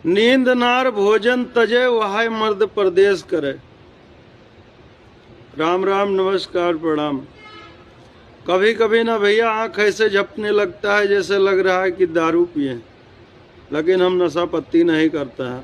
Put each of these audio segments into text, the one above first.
नींद नार भोजन तजे वहाय मर्द परदेश करे। राम राम, नमस्कार, प्रणाम। कभी कभी ना भैया आंख ऐसे झपने लगता है जैसे लग रहा है कि दारू पिए, लेकिन हम नशा पत्ती नहीं करते हैं।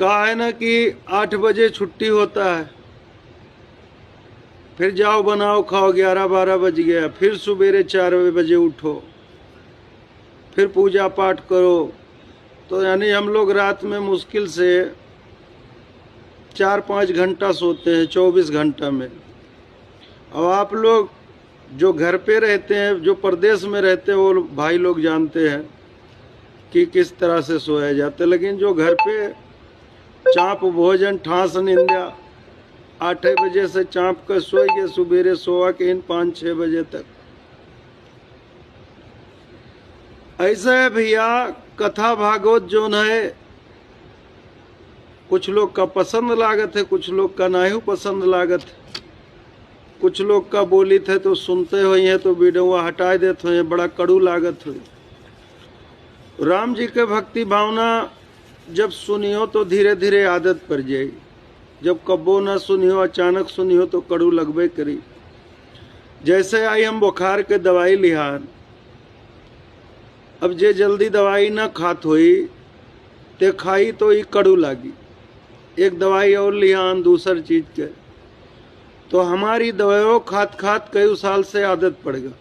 कहा है ना कि 8 बजे छुट्टी होता है, फिर जाओ बनाओ खाओ, 11-12 बज गया, फिर सवेरे 4 बजे उठो, फिर पूजा पाठ करो। तो यानी हम लोग रात में मुश्किल से 4-5 घंटा सोते हैं 24 घंटा में। अब आप लोग जो घर पे रहते हैं, जो प्रदेश में रहते हैं, वो भाई लोग जानते हैं कि किस तरह से सोया जाता है। लेकिन जो घर पे चाँप भोजन ठास निंदा, 8 बजे से चाँप कर सोएंगे, सवेरे सोआ के इन 5-6 बजे तक। ऐसा है भैया, कथा भागवत जो है कुछ लोग का पसंद लागत है, कुछ लोग का नहीं पसंद लागत है। कुछ लोग का बोली थे तो सुनते हुए हैं तो वीडियो हटा देते हैं, बड़ा कड़ू लागत हुई। राम जी के भक्ति भावना जब सुनियो तो धीरे धीरे आदत पड़ जाएगी। जब कब्बो ना सुनियो, अचानक सुनियो तो कड़ू लगबे करी। जैसे आई हम बुखार के दवाई लिहान, अब जे जल्दी दवाई ना खात हुई ते खाई तो ये कड़ू लागी। एक दवाई और लिहान दूसर चीज के, तो हमारी दवाइयों खात खात कई साल से आदत पड़ गया।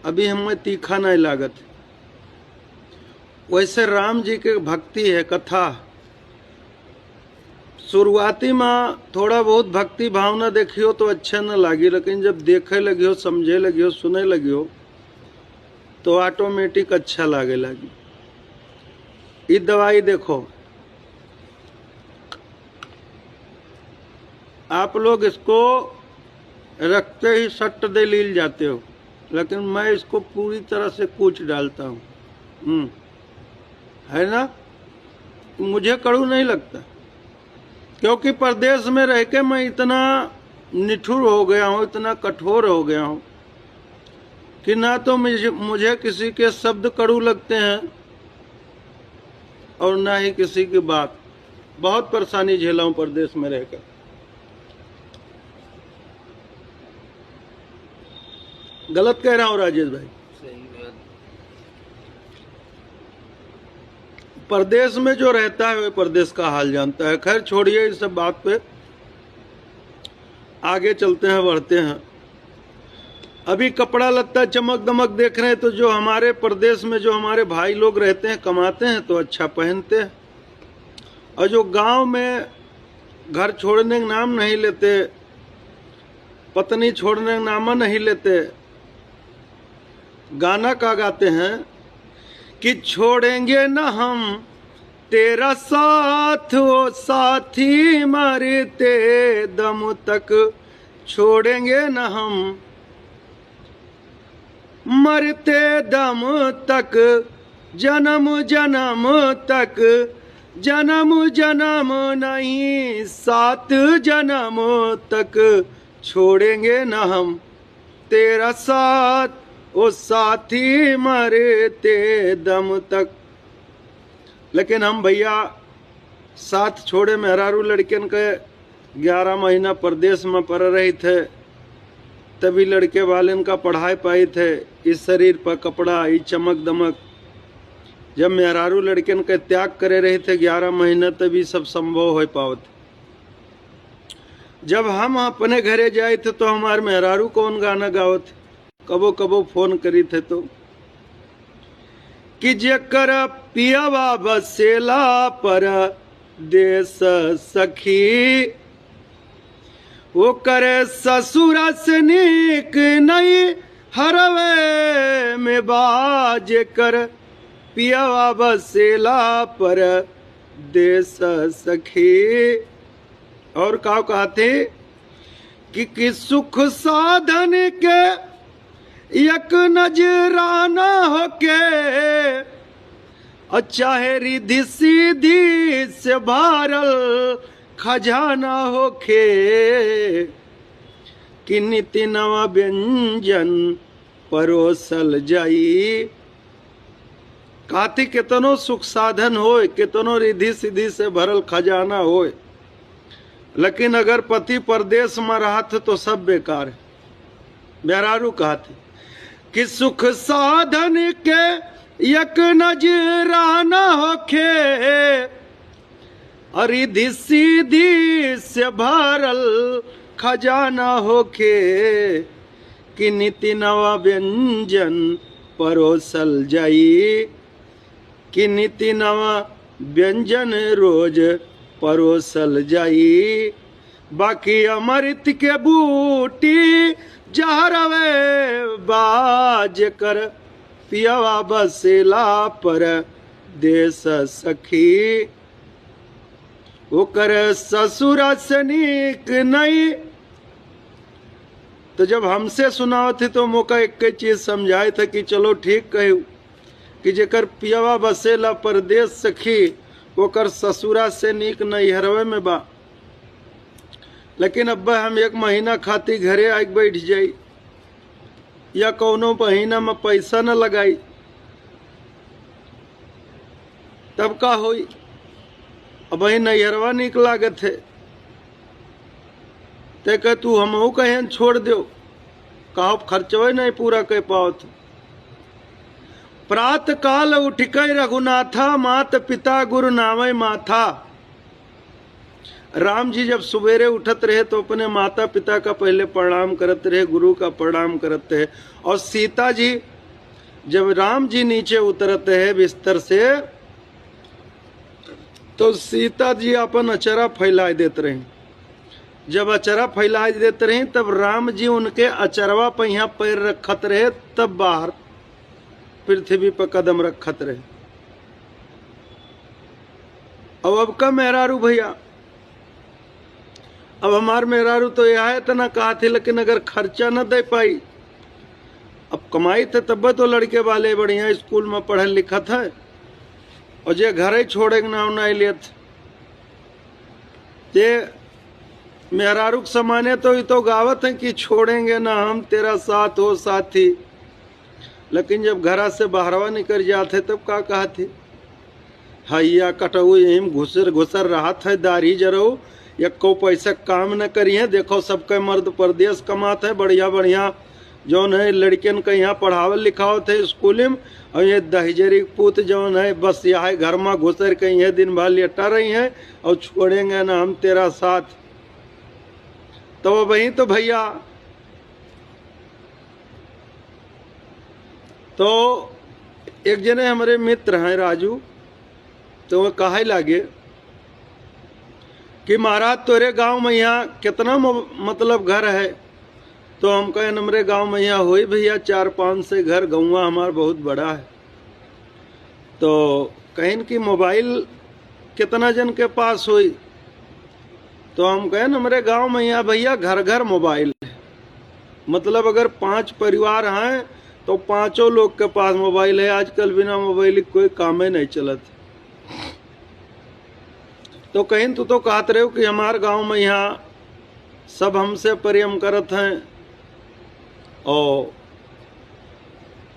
अभी हमें तीखा नहीं लागत। वैसे राम जी के भक्ति है, कथा शुरुआती में थोड़ा बहुत भक्ति भावना देखियो तो अच्छा न लगी, लेकिन जब देखे लगियो, समझे लगियो, सुने लगियो तो ऑटोमेटिक अच्छा लागे लगी। ये दवाई देखो, आप लोग इसको रखते ही सट्ट दे लील जाते हो, लेकिन मैं इसको पूरी तरह से कूच डालता हूँ। है ना, मुझे कड़ू नहीं लगता, क्योंकि परदेश में रह के मैं इतना निठुर हो गया हूँ, इतना कठोर हो गया हूँ कि ना तो मुझे किसी के शब्द कड़ू लगते हैं और ना ही किसी की बात। बहुत परेशानी झेला हूँ परदेश में रहकर। गलत कह रहा हूँ राजेश भाई? परदेश में जो रहता है वह परदेश का हाल जानता है। खैर छोड़िए इस सब बात पे, आगे चलते हैं, बढ़ते हैं। अभी कपड़ा लत्ता चमक दमक देख रहे हैं तो जो हमारे प्रदेश में जो हमारे भाई लोग रहते हैं, कमाते हैं तो अच्छा पहनते हैं, और जो गांव में घर छोड़ने का नाम नहीं लेते, पत्नी छोड़ने का नाम नहीं लेते, गाना का गाते हैं कि छोड़ेंगे न हम तेरा साथ, ओ साथी मरते दम तक, छोड़ेंगे न हम मरते दम तक, जन्म जन्म तक, जन्म जन्म नहीं सात जन्म तक, छोड़ेंगे न हम तेरा साथ, ओ साथी मरते दम तक। लेकिन हम भैया साथ छोड़े मेहरारू लड़कन के 11 महीना प्रदेश में पड़ रहे थे, तभी लड़के वाले का पढ़ाई पाई थे। इस शरीर पर कपड़ा, ये चमक दमक, जब मेहरारू लड़कन के त्याग करे रहे थे 11 महीना, तभी सब संभव हो पावत। जब हम अपने घरे जाए थे तो हमारे मेहरारू कौन गाना गावत, कबो कबो फोन करी थे तो कि जेकर पियावा बसेला पर देश सखी, वो करे ससुरा से नीक नहीं हरवे में बाज कर, पियावा बसेला पर देश सखी। और का कहते कि सुख साधन के एक नजराना होके, और चाहे रिद्धि सीधी से भारल खजाना होके, कि नित्य नवा व्यंजन परोसल जाई, काती कितनो सुख साधन होए, कितनो रिधि सिद्धि से भरल खजाना होए, लेकिन अगर पति परदेश में रहत तो सब बेकार है। मेहरारू कहती कि सुख साधन के एक नजराना होखे, रिधि सीधी से भरल खजाना होखे, कि निति नवा व्यंजन परोसल जाई, कि निति नवा व्यंजन रोज परोसल जाई। बाकी अमृत के बूटी जहरवे बाज कर, पियवा बसेला पर देश सखी, ओकर ससुर से नीक नहीं। तो जब हमसे सुनाओ थे तो मौका एक चीज समझाए थे कि चलो ठीक कहू कि जेकर पियवा बसेला परदेश सखी, ओकर ससुरा से नीक नैहरवे में बा। लेकिन अब्बा हम एक महीना खाती घरे आके बैठ जाई, या कौनो महीना में पैसा न लगाई, तब का होई? अब वही नैहरवा नीक लागत है, ते कह तू हमहू कहें छोड़ दो, कहो खर्चवे नहीं पूरा कह पाओ। प्रात काल उठिकै रघुनाथा, मात पिता गुरु नावै माथा। राम जी जब सवेरे उठत रहे तो अपने माता पिता का पहले प्रणाम करते रहे, गुरु का प्रणाम करते हैं। और सीता जी जब राम जी नीचे उतरते हैं बिस्तर से, तो सीता जी अपन अचरा फैला देते रहे। जब अचरा फैला देते रहे तब राम जी उनके अचरवा पर यहाँ पैर रखत रहे, तब बाहर पृथ्वी पर कदम रखत रहे। अब का मेहरारू भैया, अब हमार मेहरारू तो यह है इतना कहा थे, लेकिन अगर खर्चा न दे पाई, अब कमाई थे तब तो लड़के वाले बढ़िया स्कूल में पढ़े लिखत है, और जे घर ही छोड़े ना नहीं लेत, ते मेहरारू समाने तो ये तो गावत है कि छोड़ेंगे ना हम तेरा साथ हो साथी, लेकिन जब घरा से बाहरवा निकल जाते तब का कहते, हैया कटऊ यही घुसर रहा था, दाढ़ी जरो या को पैसा काम न करिए। देखो सबके मर्द परदेश कमाते है, बढ़िया बढ़िया जौन है लड़कियन के यहाँ पढ़ावल लिखाओ थे स्कूल में, और ये दहजरी पूत जौन है बस यहाँ घर में घुसर के ये दिन भर लेटा रही है, और छोड़ेंगे ना हम तेरा साथ। तो वही तो भैया, तो एक जने हमारे मित्र हैं राजू, तो वो कहे लागे कि महाराज तोरे गांव में यहाँ कितना मतलब घर है? तो हम कहें हमारे गांव में यहाँ हुई भैया 4-5 से घर, गाँव हमारा बहुत बड़ा है। तो कहें कि मोबाइल कितना जन के पास हुई? तो हम कहें हमारे गांव में यहाँ भैया घर घर मोबाइल है, मतलब अगर 5 परिवार हैं तो 5 लोग के पास मोबाइल है। आजकल बिना मोबाइल कोई काम ही नहीं चलत। तो कहीं तो कहते रहे कि हमारे गांव में यहाँ सब हमसे प्रेम करत हैं, और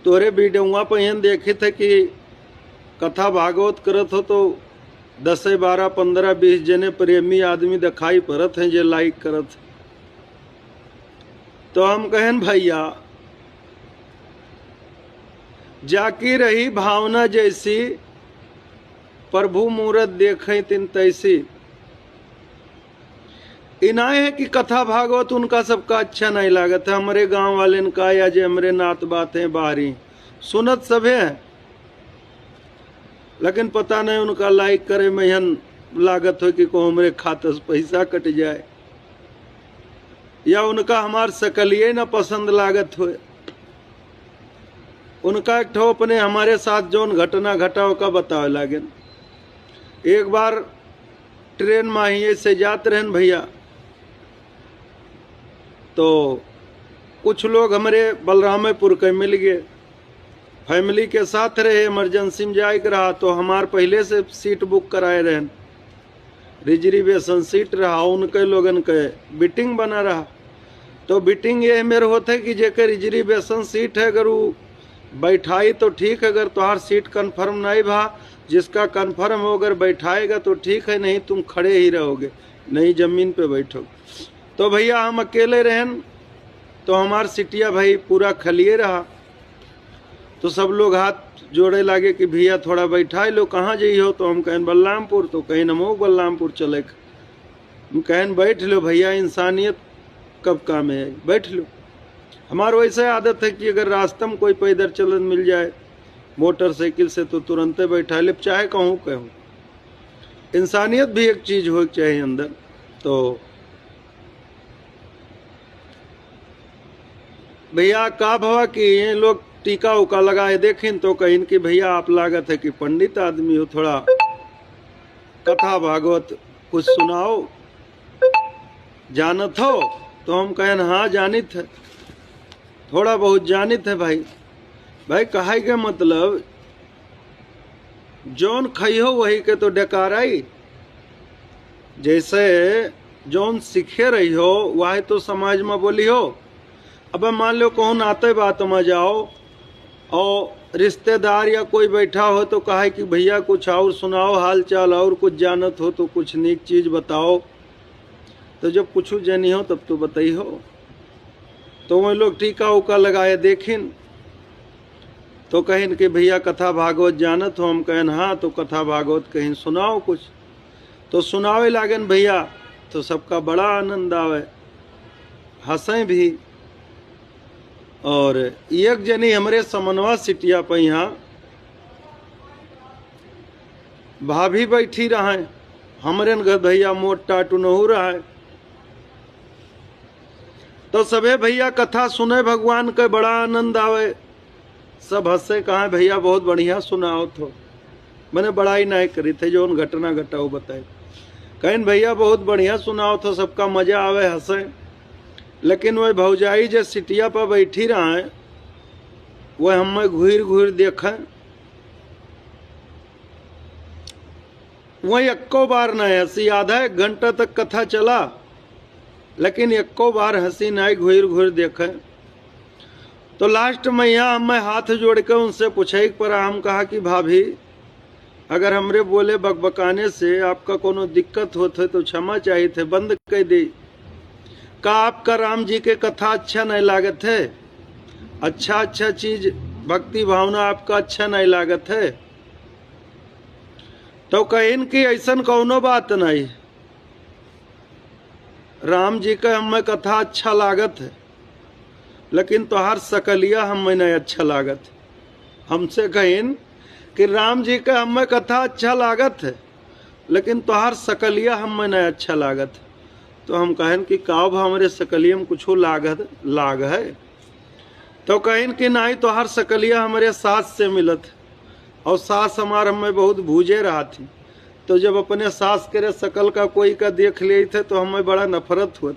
तोरे वीडियोवा पर यहाँ देखे थे कि कथा भागवत करत हो तो 10, 12, 15, 20 जने प्रेमी आदमी दिखाई पड़त हैं जो लाइक करत। तो हम कहें भैया, जाकी रही भावना जैसी, प्रभु मूरत देखें तिन तैसी। इनाय है कि कथा भागवत उनका सबका अच्छा नहीं लागत है, हमारे गांव वाले का या जो हमारे नात बात हैं बाहरी सुनत सभे हैं, लेकिन पता नहीं उनका लाइक करे में यहन लागत हो कि को हमारे खाते से पैसा कट जाए, या उनका हमार सकलिए न पसंद लागत हो। उनका एक ठो अपने हमारे साथ जौन घटना घटाओ का बतावे लागे। एक बार ट्रेन माहिए से जाते रहन भैया, तो कुछ लोग हमारे बलरामपुर के मिल गए, फैमिली के साथ रहे, इमरजेंसी में जाए रहा, तो हमार पहले से सीट बुक कराए रहन, रिजर्वेशन सीट रहा, उनके लोगन के बीटिंग बना रहा। तो बीटिंग ये मेरे होते कि जेकर रिजर्वेशन सीट है, अगर वो बैठाई तो ठीक है, अगर तुम्हार सीट कंफर्म नहीं भा, जिसका कंफर्म हो अगर बैठाएगा तो ठीक है, नहीं तुम खड़े ही रहोगे, नहीं जमीन पे बैठोगे। तो भैया हम अकेले रहें तो हमार सिटिया भाई पूरा खलिए रहा। तो सब लोग हाथ जोड़े लागे कि भैया थोड़ा बैठाए लो, कहाँ जाइ हो? तो हम कहें बलरामपुर। तो कहीं नमो बलरामपुर चले। हम कहें बैठ लो भैया, इंसानियत कब काम है, बैठ लो। हमारा वैसे आदत है कि अगर रास्ते में कोई पैदल चलन मिल जाए मोटरसाइकिल से तो तुरंत बैठा ले, चाहे कहूँ कहूँ। इंसानियत भी एक चीज हो चाहिए अंदर। तो भैया का भवा कि ये लोग टीका उका लगाए देखें तो कहीं कि भैया आप लागत है कि पंडित आदमी हो, थोड़ा कथा भागवत कुछ सुनाओ, जानत हो? तो हम कहें हाँ जानित है, थोड़ा बहुत जानित है भाई। भाई कहे के मतलब जौन खई हो वही के तो डकाराई, जैसे जौन सीखे रही हो वही तो समाज में बोली हो। अब मान लो कौन आते बात में जाओ और रिश्तेदार या कोई बैठा हो तो कहे कि भैया कुछ और सुनाओ हाल चाल, और कुछ जानत हो तो कुछ नेक चीज बताओ। तो जब कुछ जानी हो तब तो बताई हो। तो वही लोग टीका उका लगाए देखिन तो कहें कि भैया कथा भागवत जानत हो? हम कहें हाँ। तो कथा भागवत कहीं सुनाओ कुछ। तो सुनावे लागन भैया, तो सबका बड़ा आनंद आवे, हंसें भी। और एक जनी हमरे समनवा सिटिया पे यहाँ भाभी बैठी रहे, हमरे घर भैया मोट टाटू नहू रहा। तो सबे भैया कथा सुने भगवान के बड़ा आनंद आवे, सब हंसे, कहा भैया बहुत बढ़िया सुनाओ। तो मैंने बड़ाई नहीं करी थे, जो उन घटना घटाओ बताए। कहें भैया बहुत बढ़िया सुनाओ, तो सबका मजा आवे, हंसे। लेकिन वह भौजाई जो सिटिया पर बैठी रहा है वह हमें घूर घूर देखे, वही एको बार नहीं हंसी। आधा एक घंटा तक कथा चला लेकिन एको बार हंसी नहीं, घूर घूर देखे। तो लास्ट में यहाँ हमें हाथ जोड़ के उनसे पूछे पर हम कहा कि भाभी अगर हमरे बोले बकबकाने से आपका कोनो दिक्कत होते तो क्षमा चाहिए थे, बंद कर दी। का आपका राम जी के कथा अच्छा नहीं लागत है? अच्छा चीज भक्ति भावना आपका अच्छा नहीं लागत है? तो कहीं कि ऐसा कौनो बात नहीं, राम जी का हमें कथा अच्छा लागत है लेकिन तोहार सकलिया हमें नहीं अच्छा लागत। हमसे कहें कि राम जी का हमें कथा अच्छा लागत है लेकिन तोहार सकलिया हमें नहीं अच्छा लागत। तो हम कहें कि काव हमारे सकलिया में कुछ लाग है? तो कहें कि नहीं, तोहार सकलिया हमारे सास से मिलत और सास हमार हमें बहुत भूजे रहा थी। तो जब अपने सास के शकल का कोई का देख लिए थे तो हमें बड़ा नफरत हुआ।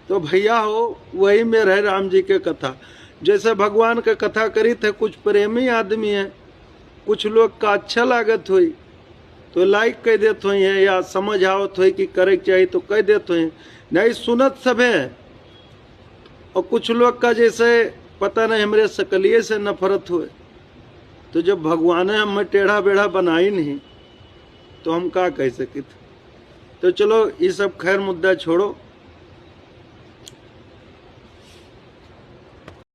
तो भैया हो वही में रहे राम जी के कथा। जैसे भगवान के कथा करी थे, कुछ प्रेमी आदमी है, कुछ लोग का अच्छा लागत हुई तो लाइक कह देते हुए या समझ आवत हुई कि करे चाहिए तो कह देते हुए, नहीं सुनत सब है। और कुछ लोग का जैसे पता नहीं हमरे सकलिए से नफरत हुए। तो जब भगवान ने हमें टेढ़ा बेढ़ा बनाई नहीं तो हम क्या कह सके थे। तो चलो ये सब खैर मुद्दा छोड़ो।